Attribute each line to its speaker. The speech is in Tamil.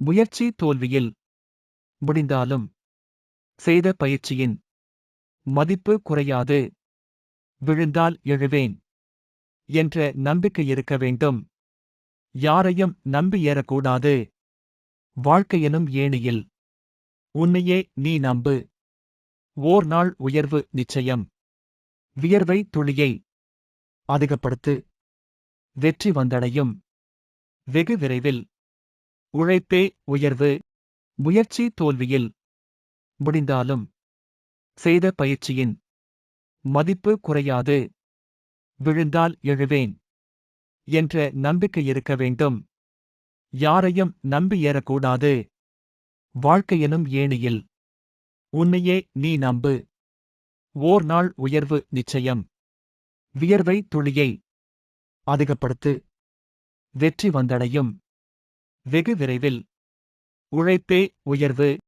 Speaker 1: முயற்சி தோல்வியில் முடிந்தாலும் செய்த பயிற்சியின் மதிப்பு குறையாது. விழுந்தால் எழுவேன் என்ற நம்பிக்கை இருக்க வேண்டும். யாரையும் நம்பி ஏறக்கூடாது. வாழ்க்கையெனும் ஏணியில் உன்னையே நீ நம்பு. ஓர் நாள் உயர்வு நிச்சயம். வியர்வை துளியை அதிகப்படுத்து. வெற்றி வந்தடையும் வெகு விரைவில். உழைப்பே உயர்வு. முயற்சி தோல்வியில் முடிந்தாலும் செய்த பயிற்சியின் மதிப்பு குறையாது. விழுந்தால் எழுவேன் என்ற நம்பிக்கை இருக்க வேண்டும். யாரையும் நம்பி ஏறக்கூடாது. வாழ்க்கையெனும் ஏணியில் உன்னையே நீ நம்பு. ஓர் நாள் உயர்வு நிச்சயம். வியர்வை துளியை அதிகப்படுத்து. வெற்றி வந்தடையும் வெகு விரைவில். உழைப்பே உயர்வு.